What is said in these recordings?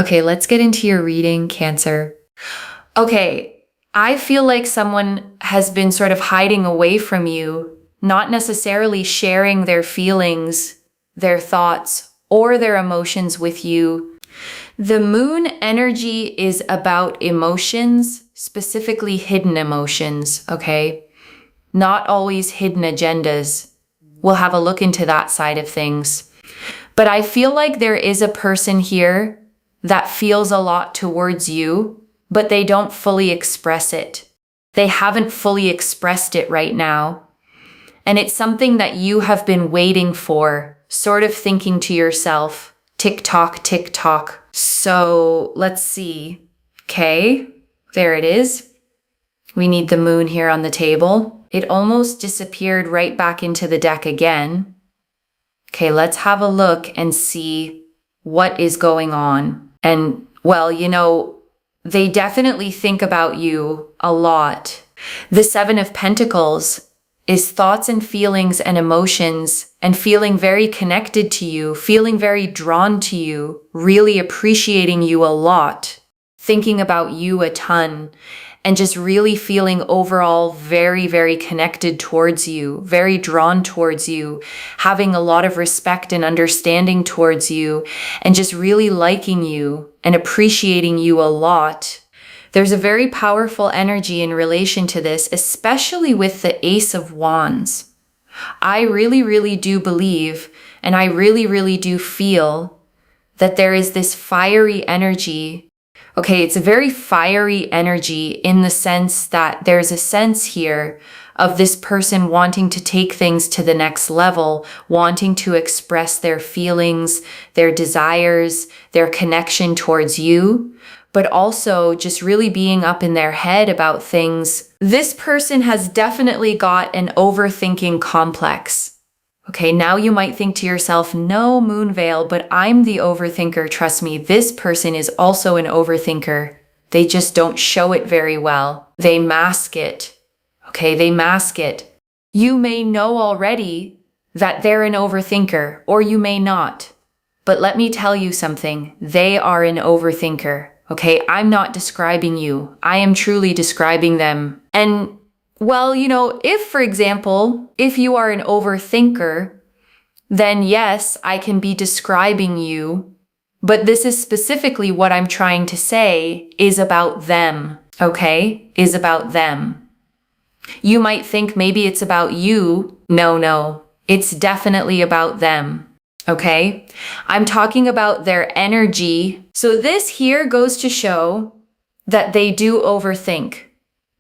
Okay, let's get into your reading, Cancer. Okay, I feel like someone has been sort of hiding away from you, not necessarily sharing their feelings, their thoughts, or their emotions with you. The moon energy is about emotions, specifically hidden emotions, okay? Not always hidden agendas. We'll have a look into that side of things. But I feel like there is a person here that feels a lot towards you, but they don't fully express it. They haven't fully expressed it right now. And it's something that you have been waiting for, sort of thinking to yourself, tick tock, tick tock. So let's see. Okay, there it is. We need the moon here on the table. It almost disappeared right back into the deck again. Okay, let's have a look and see what is going on. And, well, they definitely think about you a lot. The Seven of Pentacles is thoughts and feelings and emotions and feeling very connected to you, feeling very drawn to you, really appreciating you a lot, thinking about you a ton, and just really feeling overall very, very connected towards you, very drawn towards you, having a lot of respect and understanding towards you, and just really liking you and appreciating you a lot. There's a very powerful energy in relation to this, especially with the Ace of Wands. I really, really do believe, and I really, really do feel that there is this fiery energy. Okay, it's a very fiery energy in the sense that there's a sense here of this person wanting to take things to the next level, wanting to express their feelings, their desires, their connection towards you, but also just really being up in their head about things. This person has definitely got an overthinking complex. Okay, now you might think to yourself, no, Moonveil, but I'm the overthinker. Trust me, this person is also an overthinker. They just don't show it very well. They mask it. Okay, they mask it. You may know already that they're an overthinker, or you may not. But let me tell you something. They are an overthinker. Okay, I'm not describing you. I am truly describing them. And well, if, for example, if you are an overthinker, then yes, I can be describing you, but this is specifically what I'm trying to say is about them, okay? Is about them. You might think maybe it's about you. No, it's definitely about them, okay? I'm talking about their energy. So this here goes to show that they do overthink.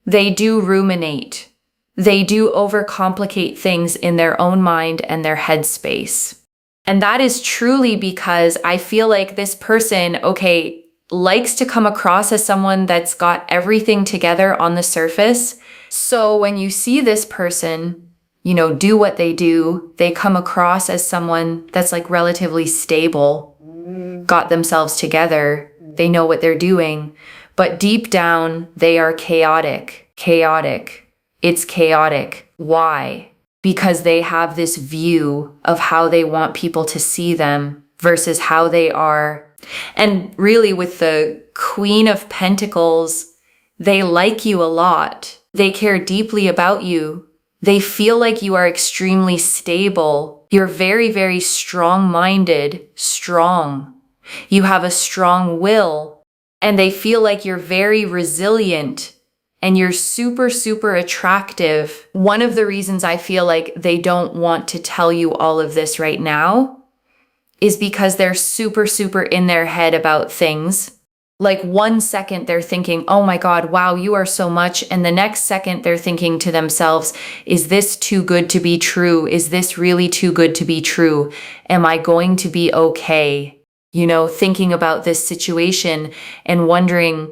They do ruminate. They do overcomplicate things in their own mind and their headspace. And that is truly because I feel like this person, okay, likes to come across as someone that's got everything together on the surface. So when you see this person, do what they do, they come across as someone that's like relatively stable, got themselves together, they know what they're doing. But deep down, they are chaotic. It's chaotic. Why? Because they have this view of how they want people to see them versus how they are. And really with the Queen of Pentacles, they like you a lot. They care deeply about you. They feel like you are extremely stable. You're very, very strong-minded, strong. You have a strong will. And they feel like you're very resilient and you're super, super attractive. One of the reasons I feel like they don't want to tell you all of this right now is because they're super, super in their head about things. Like 1 second they're thinking, oh my God, wow, you are so much. And the next second they're thinking to themselves, is this too good to be true? Is this really too good to be true? Am I going to be okay? Thinking about this situation and wondering,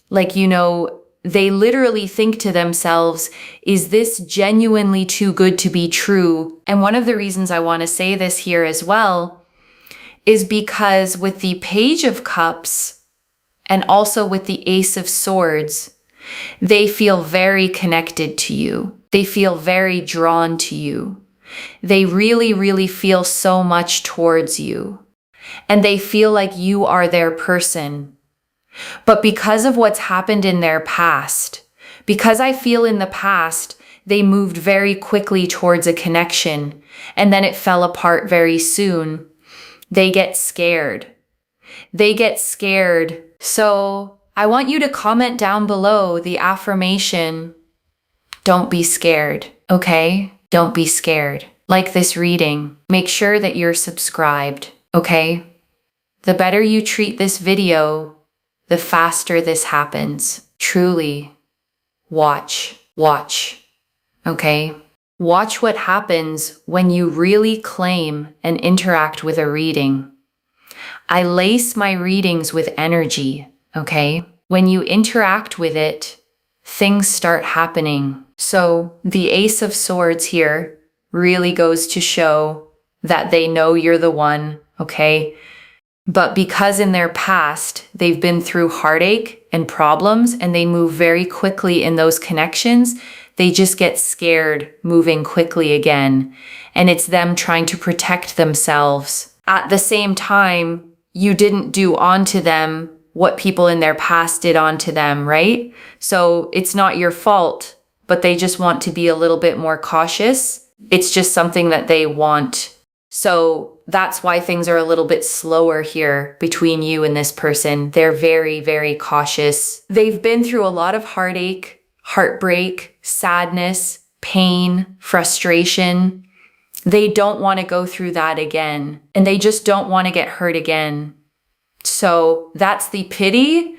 they literally think to themselves, is this genuinely too good to be true? And one of the reasons I want to say this here as well is because with the Page of Cups and also with the Ace of Swords, they feel very connected to you. They feel very drawn to you. They really, really feel so much towards you. and they feel like you are their person. But because of what's happened in their past, because I feel in the past, they moved very quickly towards a connection, and then it fell apart very soon. They get scared. They get scared. So I want you to comment down below the affirmation, don't be scared, okay? Don't be scared. Like this reading, make sure that you're subscribed, okay? The better you treat this video, the faster this happens. Truly, watch, okay? Watch what happens when you really claim and interact with a reading. I lace my readings with energy, okay? When you interact with it, things start happening. So the Ace of Swords here really goes to show that they know you're the one, okay? But because in their past, they've been through heartache and problems and they move very quickly in those connections, they just get scared moving quickly again. And it's them trying to protect themselves. At the same time, you didn't do onto them what people in their past did onto them, right? So it's not your fault, but they just want to be a little bit more cautious. It's just something that they want. So that's why things are a little bit slower here between you and this person. They're very, very cautious. They've been through a lot of heartache, heartbreak, sadness, pain, frustration. They don't want to go through that again, and they just don't want to get hurt again. So that's the pity.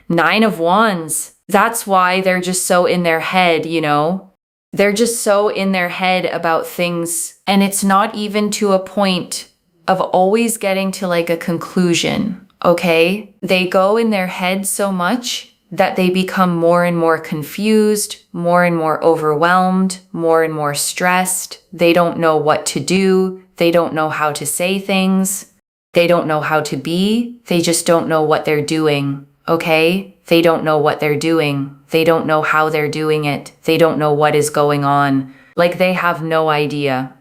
9 of Wands. That's why they're just so in their head, you know? They're just so in their head about things, and it's not even to a point of always getting to like a conclusion, okay? They go in their head so much that they become more and more confused, more and more overwhelmed, more and more stressed. They don't know what to do. They don't know how to say things. They don't know how to be. They just don't know what they're doing, okay? They don't know what they're doing. They don't know how they're doing it. They don't know what is going on. Like they have no idea.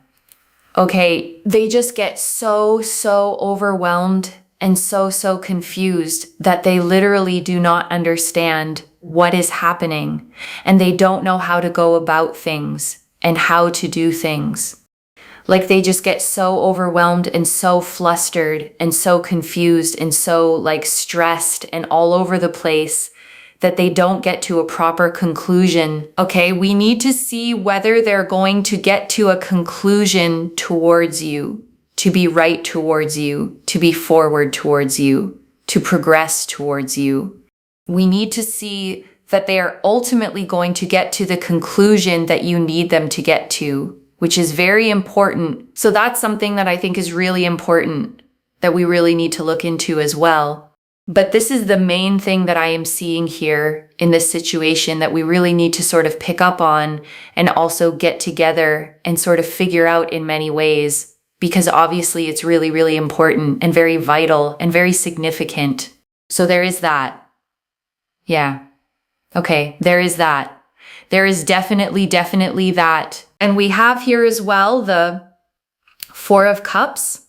Okay, they just get so overwhelmed and so confused that they literally do not understand what is happening, and they don't know how to go about things and how to do things. Like they just get so overwhelmed and so flustered and so confused and so like stressed and all over the place that they don't get to a proper conclusion. Okay, we need to see whether they're going to get to a conclusion towards you, to be right towards you, to be forward towards you, to progress towards you. We need to see that they are ultimately going to get to the conclusion that you need them to get to, which is very important. So that's something that I think is really important that we really need to look into as well. But this is the main thing that I am seeing here in this situation that we really need to sort of pick up on and also get together and sort of figure out in many ways, because obviously it's really, really important and very vital and very significant. So there is that. Yeah. Okay, there is that. There is definitely that. And we have here as well the 4 of Cups.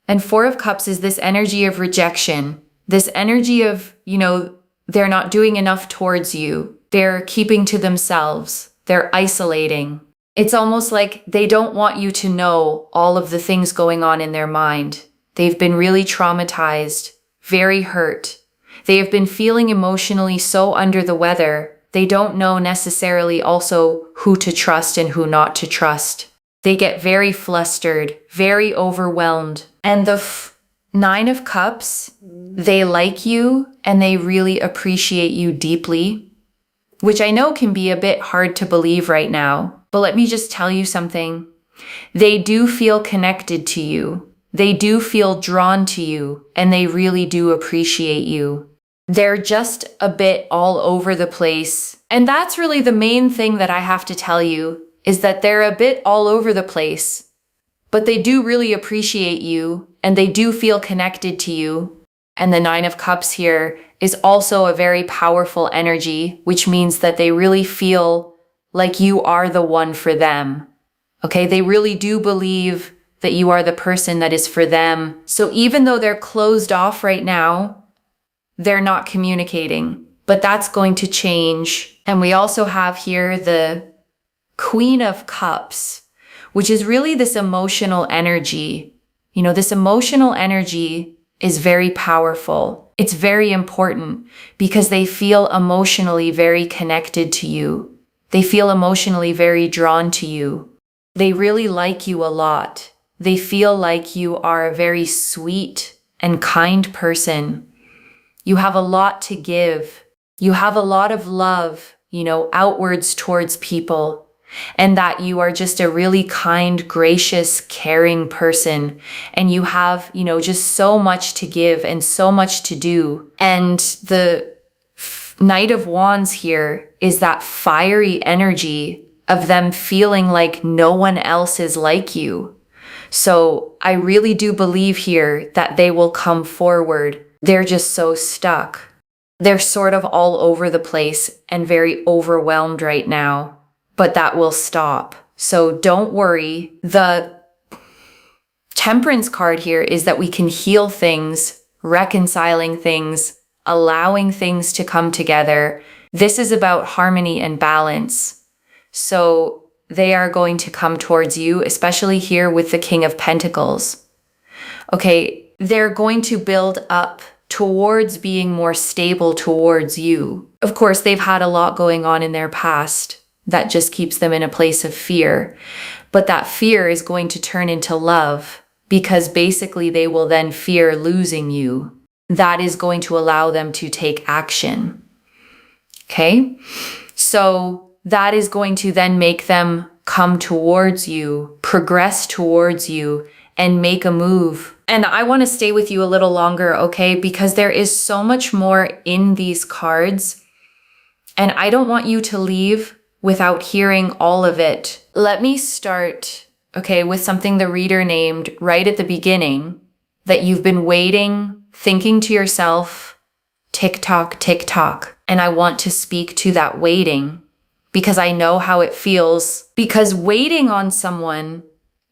And 4 of Cups is this energy of rejection. This energy of, you know, they're not doing enough towards you. They're keeping to themselves. They're isolating. It's almost like they don't want you to know all of the things going on in their mind. They've been really traumatized, very hurt. They have been feeling emotionally so under the weather. They don't know necessarily also who to trust and who not to trust. They get very flustered, very overwhelmed. And the 9 of Cups, they like you and they really appreciate you deeply, which I know can be a bit hard to believe right now. But let me just tell you something. They do feel connected to you. They do feel drawn to you, and they really do appreciate you. They're just a bit all over the place. And that's really the main thing that I have to tell you, is that they're a bit all over the place. But they do really appreciate you, and they do feel connected to you. And the 9 of Cups here is also a very powerful energy, which means that they really feel like you are the one for them. Okay, they really do believe that you are the person that is for them. So even though they're closed off right now, they're not communicating, but that's going to change. And we also have here the Queen of Cups, which is really this emotional energy. You know, this emotional energy is very powerful. It's very important because they feel emotionally very connected to you. They feel emotionally very drawn to you. They really like you a lot. They feel like you are a very sweet and kind person. You have a lot to give. You have a lot of love, outwards towards people. And that you are just a really kind, gracious, caring person. And you have, just so much to give and so much to do. And the Knight of Wands here is that fiery energy of them feeling like no one else is like you. So I really do believe here that they will come forward. They're just so stuck. They're sort of all over the place and very overwhelmed right now. But that will stop. So don't worry. The Temperance card here is that we can heal things, reconciling things, allowing things to come together. This is about harmony and balance. So they are going to come towards you, especially here with the King of Pentacles. Okay, they're going to build up towards being more stable towards you. Of course, they've had a lot going on in their past that just keeps them in a place of fear. But that fear is going to turn into love because basically they will then fear losing you. That is going to allow them to take action. Okay? So that is going to then make them come towards you, progress towards you, and make a move. And I want to stay with you a little longer, okay? Because there is so much more in these cards. And I don't want you to leave without hearing all of it. Let me start, with something the reader named right at the beginning, that you've been waiting, thinking to yourself, tick-tock, tick-tock. And I want to speak to that waiting because I know how it feels. Because waiting on someone,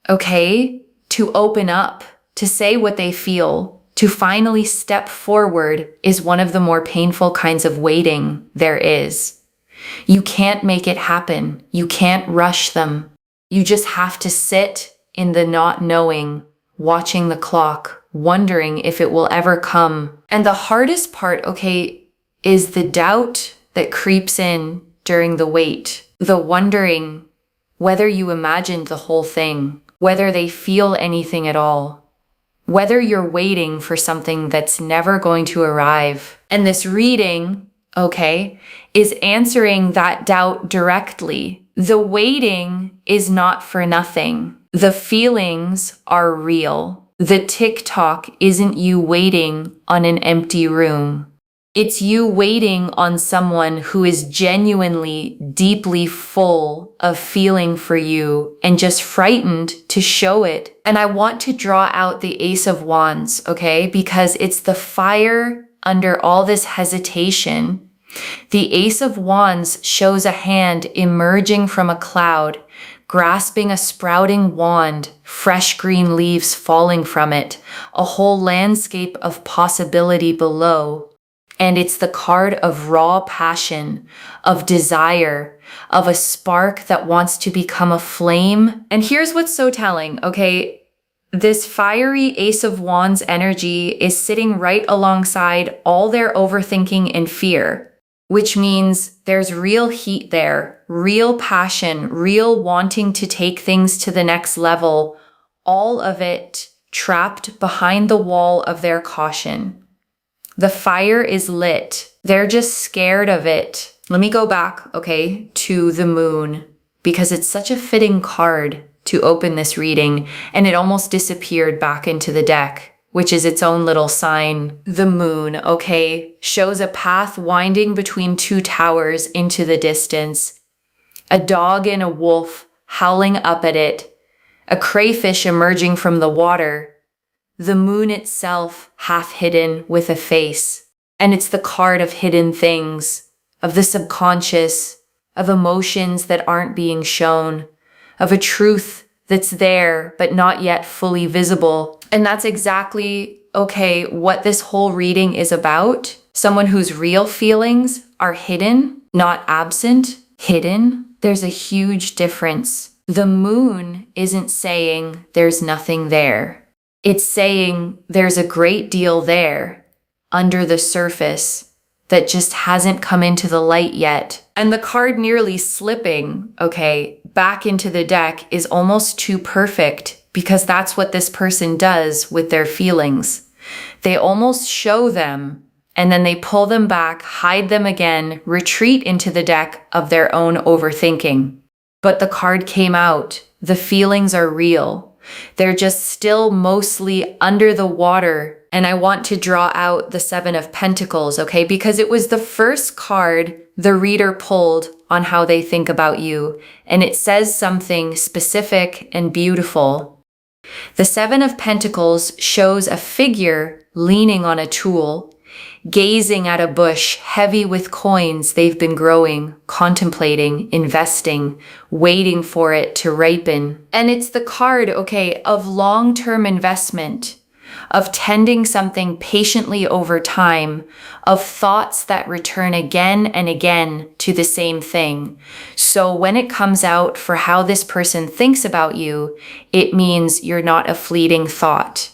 to open up, to say what they feel, to finally step forward is one of the more painful kinds of waiting there is. You can't make it happen. You can't rush them. You just have to sit in the not knowing, watching the clock, wondering if it will ever come. And the hardest part, is the doubt that creeps in during the wait. The wondering whether you imagined the whole thing, whether they feel anything at all, whether you're waiting for something that's never going to arrive. And this reading, is answering that doubt directly. The waiting is not for nothing. The feelings are real. The tick-tock isn't you waiting on an empty room. It's you waiting on someone who is genuinely, deeply full of feeling for you and just frightened to show it. And I want to draw out the Ace of Wands, because it's the fire under all this hesitation. The Ace of Wands shows a hand emerging from a cloud, grasping a sprouting wand, fresh green leaves falling from it, a whole landscape of possibility below. And it's the card of raw passion, of desire, of a spark that wants to become a flame. And here's what's so telling, This fiery Ace of Wands energy is sitting right alongside all their overthinking and fear, which means there's real heat there, real passion, real wanting to take things to the next level, all of it trapped behind the wall of their caution. The fire is lit. They're just scared of it. Let me go back, to the moon, because it's such a fitting card to open this reading, and it almost disappeared back into the deck, which is its own little sign. The moon, shows a path winding between two towers into the distance. A dog and a wolf howling up at it. A crayfish emerging from the water. The moon itself half hidden with a face. And it's the card of hidden things, of the subconscious, of emotions that aren't being shown, of a truth that's there, but not yet fully visible. And that's exactly, okay, what this whole reading is about. Someone whose real feelings are hidden, not absent, hidden. There's a huge difference. The moon isn't saying there's nothing there. It's saying there's a great deal there under the surface that just hasn't come into the light yet. And the card nearly slipping, okay, back into the deck is almost too perfect, because that's what this person does with their feelings. They almost show them and then they pull them back, hide them again, retreat into the deck of their own overthinking. But the card came out. The feelings are real. They're just still mostly under the water. And I want to draw out the Seven of Pentacles, okay? Because it was the first card the reader pulled on how they think about you. And it says something specific and beautiful. The Seven of Pentacles shows a figure leaning on a tool, gazing at a bush heavy with coins they've been growing, contemplating, investing, waiting for it to ripen. And it's the card, okay, of long-term investment, of tending something patiently over time, of thoughts that return again and again to the same thing. So when it comes out for how this person thinks about you, it means you're not a fleeting thought.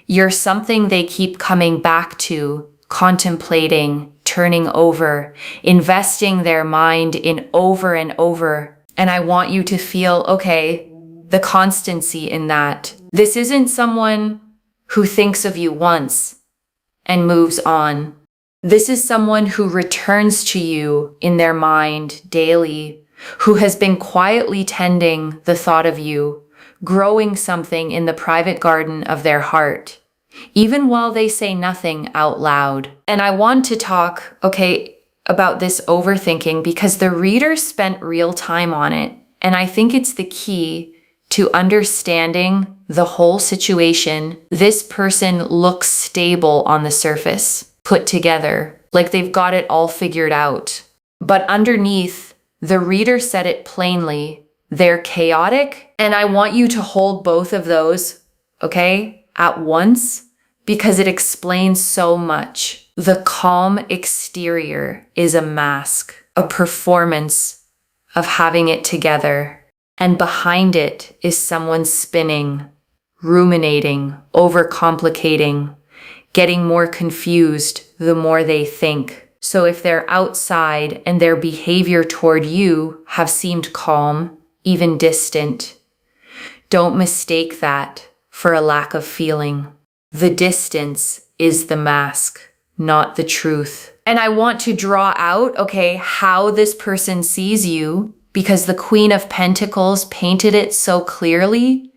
You're something they keep coming back to, contemplating, turning over, investing their mind in over and over. And I want you to feel, okay, the constancy in that. This isn't someone who thinks of you once and moves on. This is someone who returns to you in their mind daily, who has been quietly tending the thought of you, growing something in the private garden of their heart, even while they say nothing out loud. And I want to talk, okay, about this overthinking because the reader spent real time on it. And I think it's the key to understanding the whole situation. This person looks stable on the surface, put together, like they've got it all figured out. But underneath, the reader said it plainly, they're chaotic. And I want you to hold both of those, okay, at once, because it explains so much. The calm exterior is a mask, a performance of having it together. And behind it is someone spinning, ruminating, overcomplicating, getting more confused the more they think. So if they're outside and their behavior toward you have seemed calm, even distant, don't mistake that for a lack of feeling. The distance is the mask, not the truth. And I want to draw out, okay, how this person sees you, because the Queen of Pentacles painted it so clearly.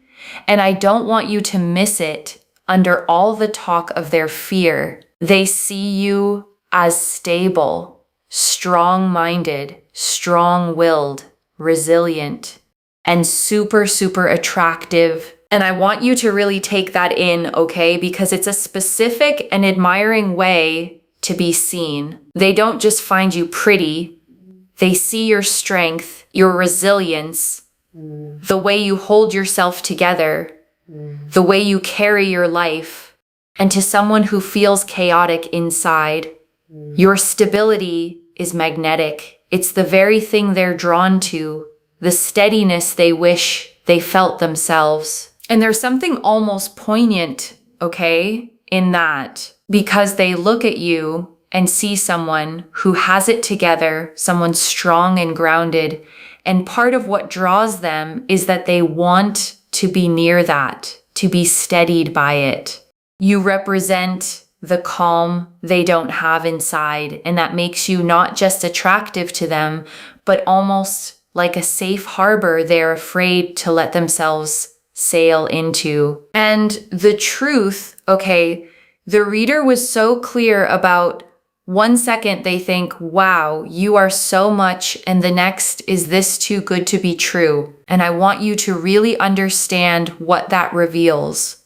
And I don't want you to miss it under all the talk of their fear. They see you as stable, strong-minded, strong-willed, resilient, and super, super attractive. And I want you to really take that in, okay? Because it's a specific and admiring way to be seen. They don't just find you pretty. They see your strength, your resilience, the way you hold yourself together, the way you carry your life. And to someone who feels chaotic inside, your stability is magnetic. It's the very thing they're drawn to, the steadiness they wish they felt themselves. And there's something almost poignant, okay, in that, because they look at you and see someone who has it together, someone strong and grounded. And part of what draws them is that they want to be near that, to be steadied by it. You represent the calm they don't have inside, and that makes you not just attractive to them, but almost like a safe harbor they're afraid to let themselves sail into. And the truth, okay, the reader was so clear about 1 second they think, wow, you are so much, and the next, is this too good to be true? And I want you to really understand what that reveals.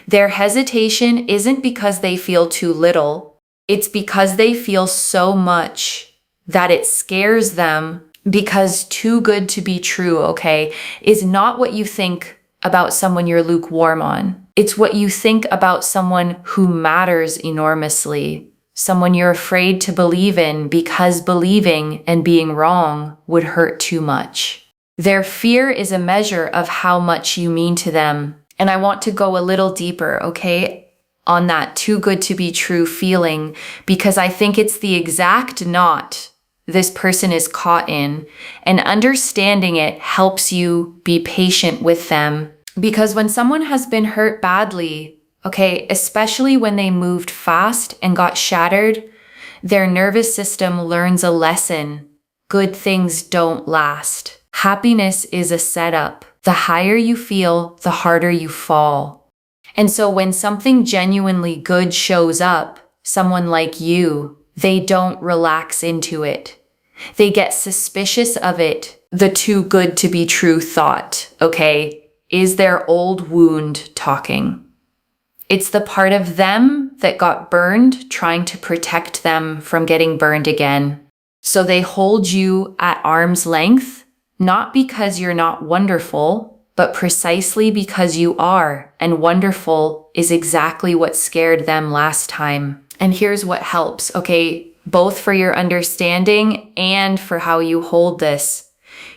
Their hesitation isn't because they feel too little. It's because they feel so much that it scares them Because too good to be true, okay, is not what you think about someone you're lukewarm on. It's what you think about someone who matters enormously, someone you're afraid to believe in because believing and being wrong would hurt too much. Their fear is a measure of how much you mean to them. And I want to go a little deeper, okay, on that too good to be true feeling, because I think it's the exact knot this person is caught in, and understanding it helps you be patient with them. Because when someone has been hurt badly, okay, especially when they moved fast and got shattered, their nervous system learns a lesson. Good things don't last. Happiness is a setup. The higher you feel, the harder you fall. And so when something genuinely good shows up, someone like you, they don't relax into it. They get suspicious of it. The too good to be true thought, okay, is their old wound talking. It's the part of them that got burned trying to protect them from getting burned again. So they hold you at arm's length, not because you're not wonderful, but precisely because you are, and wonderful is exactly what scared them last time. And here's what helps, okay, both for your understanding and for how you hold this.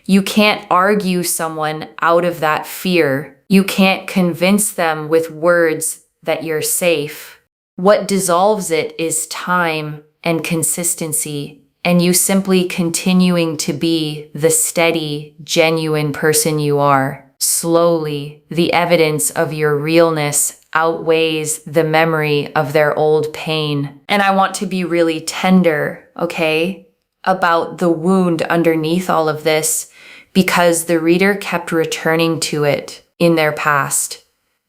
You can't argue someone out of that fear. You can't convince them with words that you're safe. What dissolves it is time and consistency, and you simply continuing to be the steady, genuine person you are. Slowly, the evidence of your realness outweighs the memory of their old pain. And I want to be really tender, okay, about the wound underneath all of this, because the reader kept returning to it in their past.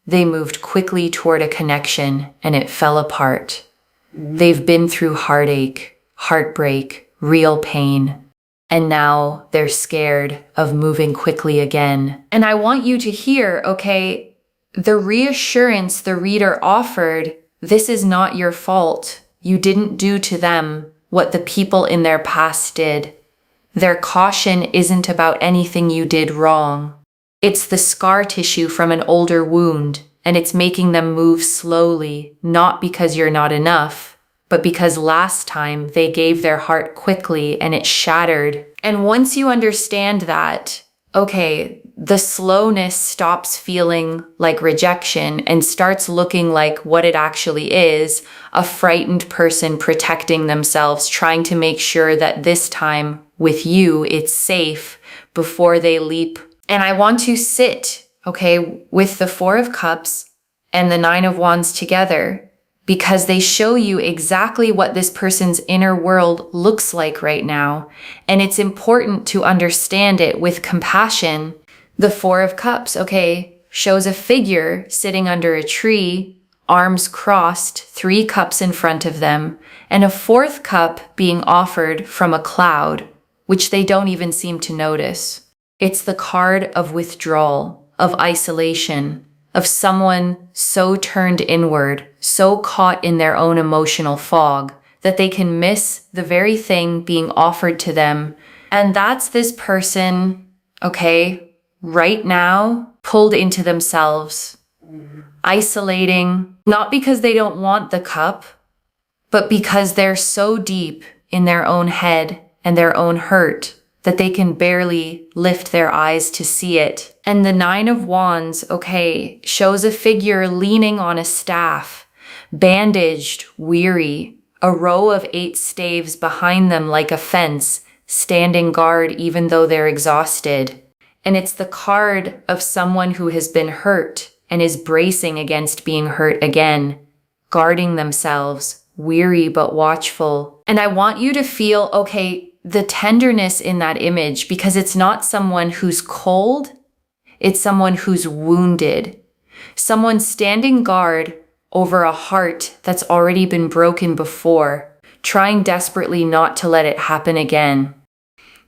They moved quickly toward a connection and it fell apart. They've been through heartache, heartbreak, real pain, and now they're scared of moving quickly again. And I want you to hear, okay, the reassurance the reader offered, this is not your fault. You didn't do to them what the people in their past did. Their caution isn't about anything you did wrong. It's the scar tissue from an older wound, and it's making them move slowly, not because you're not enough, but because last time they gave their heart quickly and it shattered. And once you understand that, okay, the slowness stops feeling like rejection and starts looking like what it actually is, a frightened person protecting themselves, trying to make sure that this time with you, it's safe before they leap. And I want to sit, okay, with the Four of Cups and the Nine of Wands together, because they show you exactly what this person's inner world looks like right now. And it's important to understand it with compassion. The Four of Cups, okay, shows a figure sitting under a tree, arms crossed, 3 cups in front of them, and a 4th cup being offered from a cloud, which they don't even seem to notice. It's the card of withdrawal, of isolation, of someone so turned inward, so caught in their own emotional fog, that they can miss the very thing being offered to them. And that's this person, okay, right now, pulled into themselves, isolating, not because they don't want the cup, but because they're so deep in their own head and their own hurt that they can barely lift their eyes to see it. And the Nine of Wands, okay, shows a figure leaning on a staff, bandaged, weary, a row of 8 staves behind them like a fence, standing guard even though they're exhausted. And it's the card of someone who has been hurt and is bracing against being hurt again, guarding themselves, weary but watchful. And I want you to feel, okay, the tenderness in that image, because it's not someone who's cold, it's someone who's wounded. Someone standing guard over a heart that's already been broken before, trying desperately not to let it happen again.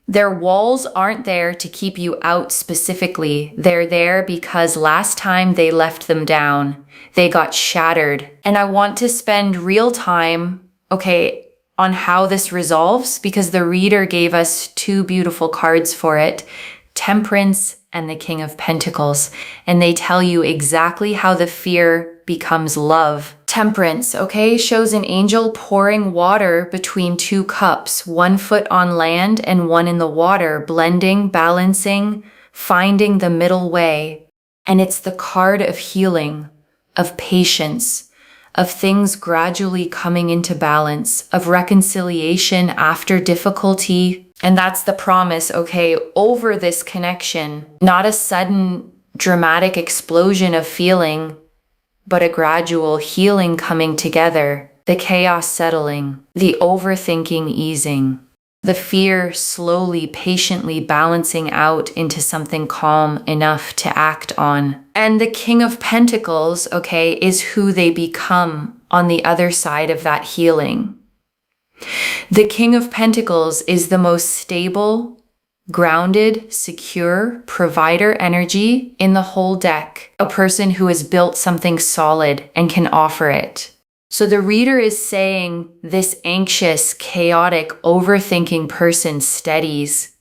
Their walls aren't there to keep you out specifically. They're there because last time they left them down, they got shattered. And I want to spend real time, okay, on how this resolves because the reader gave us two beautiful cards for it, Temperance and the King of Pentacles, and they tell you exactly how the fear becomes love. Temperance, okay, shows an angel pouring water between two cups, 1 foot on land and one in the water, blending, balancing, finding the middle way. And it's the card of healing, of patience, of things gradually coming into balance, of reconciliation after difficulty. And that's the promise, okay, over this connection, not a sudden dramatic explosion of feeling, but a gradual healing coming together, the chaos settling, the overthinking easing, the fear slowly, patiently balancing out into something calm enough to act on. And the King of Pentacles, okay, is who they become on the other side of that healing. The King of Pentacles is the most stable, grounded, secure provider energy in the whole deck, a person who has built something solid and can offer it. So the reader is saying this anxious, chaotic, overthinking person steadies.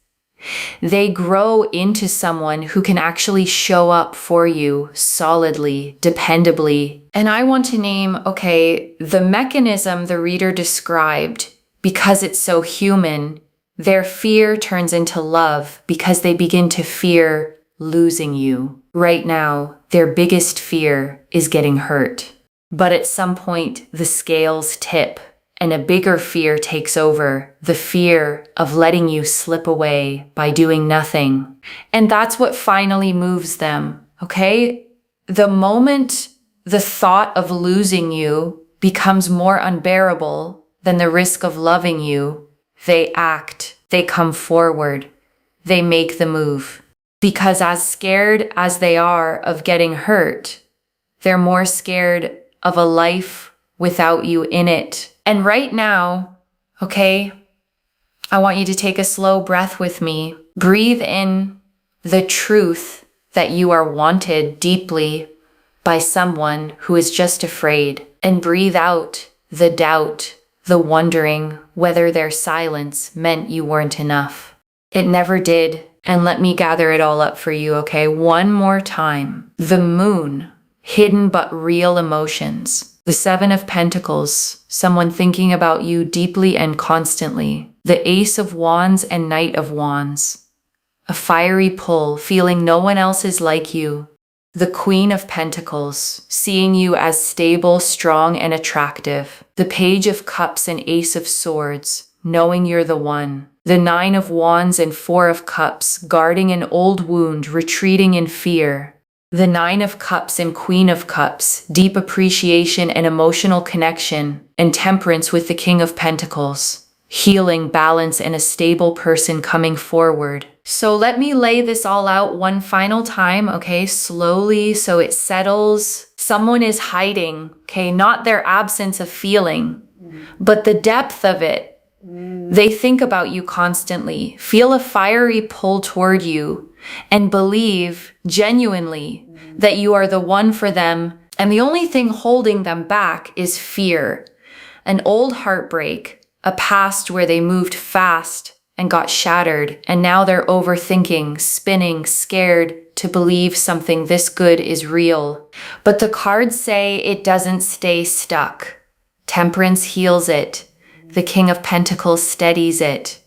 They grow into someone who can actually show up for you solidly, dependably. And I want to name, okay, the mechanism the reader described, because it's so human. Their fear turns into love because they begin to fear losing you. Right now, their biggest fear is getting hurt. But at some point, the scales tip and a bigger fear takes over, the fear of letting you slip away by doing nothing. And that's what finally moves them, okay? The moment the thought of losing you becomes more unbearable than the risk of loving you, they act, they come forward, they make the move. Because as scared as they are of getting hurt, they're more scared of a life without you in it. And right now, okay, I want you to take a slow breath with me. Breathe in the truth that you are wanted deeply by someone who is just afraid. And breathe out the doubt, the wondering whether their silence meant you weren't enough. It never did. And let me gather it all up for you, okay? One more time. The moon, hidden but real emotions. The Seven of Pentacles, someone thinking about you deeply and constantly. The Ace of Wands and Knight of Wands. A fiery pull, feeling no one else is like you. The Queen of Pentacles, seeing you as stable, strong, and attractive. The Page of Cups and Ace of Swords, knowing you're the one. The Nine of Wands and Four of Cups, guarding an old wound, retreating in fear. The Nine of Cups and Queen of Cups, deep appreciation and emotional connection, and Temperance with the King of Pentacles. Healing, balance, and a stable person coming forward. So let me lay this all out one final time, okay, slowly so it settles. Someone is hiding, okay, not their absence of feeling, but the depth of it. They think about you constantly, feel a fiery pull toward you, and believe genuinely that you are the one for them. And the only thing holding them back is fear, an old heartbreak, a past where they moved fast and got shattered, and now they're overthinking, spinning, scared to believe something this good is real. But the cards say it doesn't stay stuck. Temperance heals it. The King of Pentacles steadies it.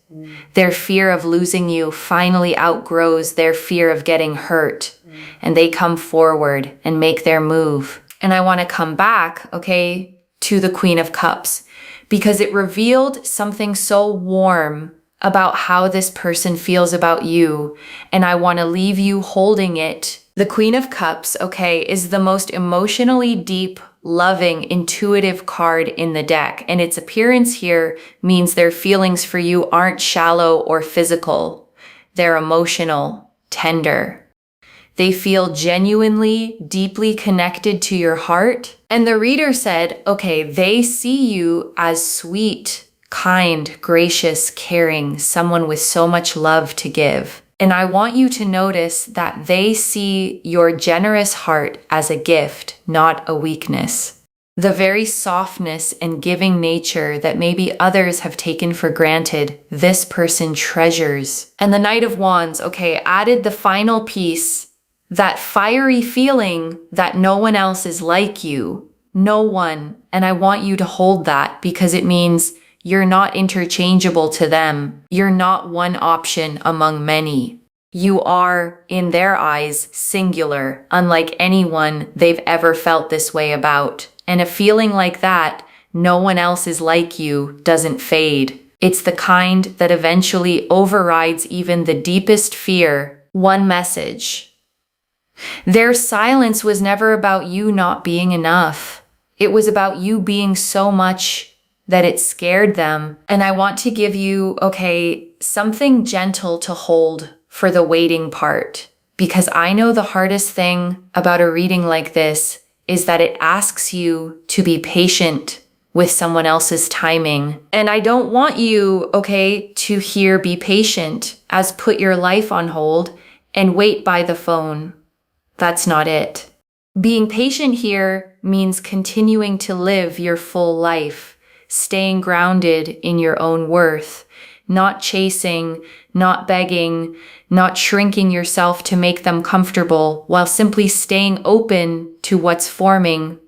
Their fear of losing you finally outgrows their fear of getting hurt, and they come forward and make their move. And I want to come back, okay, to the Queen of Cups, because it revealed something so warm about how this person feels about you, and I want to leave you holding it. The Queen of Cups, okay, is the most emotionally deep, loving, intuitive card in the deck, and its appearance here means their feelings for you aren't shallow or physical. They're emotional, tender. They feel genuinely, deeply connected to your heart. And the reader said, okay, they see you as sweet, kind, gracious, caring, someone with so much love to give. And I want you to notice that they see your generous heart as a gift, not a weakness. The very softness and giving nature that maybe others have taken for granted, this person treasures. And the Knight of Wands, okay, added the final piece, that fiery feeling that no one else is like you. No one. And I want you to hold that because it means you're not interchangeable to them. You're not one option among many. You are, in their eyes, singular, unlike anyone they've ever felt this way about. And a feeling like that, no one else is like you, doesn't fade. It's the kind that eventually overrides even the deepest fear. One message. Their silence was never about you not being enough. It was about you being so much that it scared them. And I want to give you, okay, something gentle to hold for the waiting part. Because I know the hardest thing about a reading like this is that it asks you to be patient with someone else's timing. And I don't want you, okay, to hear be patient as put your life on hold and wait by the phone. That's not it. Being patient here means continuing to live your full life, staying grounded in your own worth, not chasing, not begging, not shrinking yourself to make them comfortable, while simply staying open to what's forming.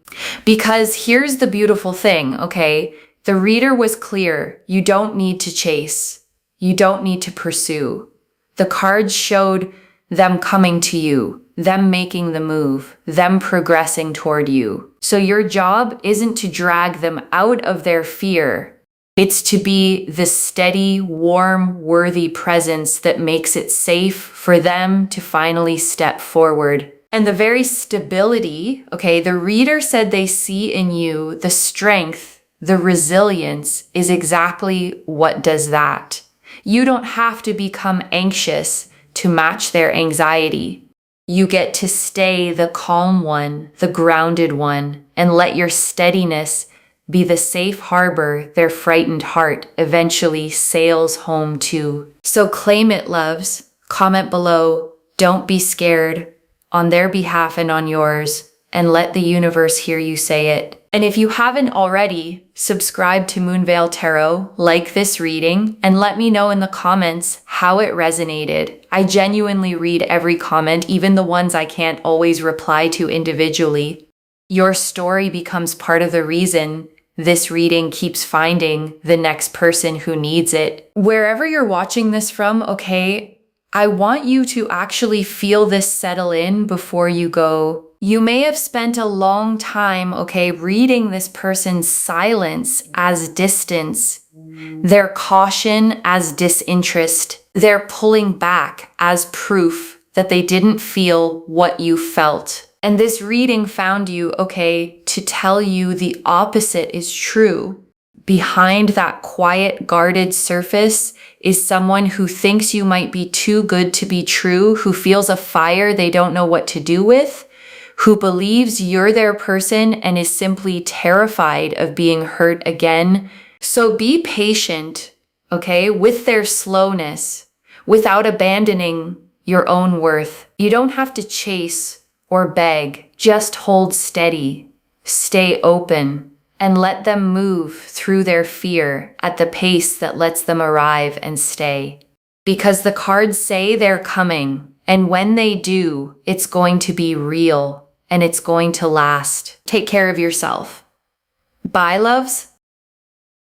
Because here's the beautiful thing, okay? The reader was clear. You don't need to chase. You don't need to pursue. The cards showed them coming to you, them making the move, them progressing toward you. So your job isn't to drag them out of their fear. It's to be the steady, warm, worthy presence that makes it safe for them to finally step forward. And the very stability, okay, the reader said they see in you the strength, the resilience is exactly what does that. You don't have to become anxious to match their anxiety. You get to stay the calm one, the grounded one, and let your steadiness be the safe harbor their frightened heart eventually sails home to. So claim it, loves. Comment below. Don't be scared, on their behalf and on yours, and let the universe hear you say it. And if you haven't already, subscribe to Moonveil Tarot, like this reading, and let me know in the comments how it resonated. I genuinely read every comment, even the ones I can't always reply to individually. Your story becomes part of the reason this reading keeps finding the next person who needs it. Wherever you're watching this from, okay, I want you to actually feel this settle in before you go. You may have spent a long time, okay, reading this person's silence as distance, their caution as disinterest, their pulling back as proof that they didn't feel what you felt. And this reading found you, okay, to tell you the opposite is true. Behind that quiet, guarded surface is someone who thinks you might be too good to be true, who feels a fire they don't know what to do with, who believes you're their person and is simply terrified of being hurt again. So be patient, okay, with their slowness, without abandoning your own worth. You don't have to chase or beg, just hold steady, stay open, and let them move through their fear at the pace that lets them arrive and stay. Because the cards say they're coming, and when they do, it's going to be real, and it's going to last. Take care of yourself. Bye, loves.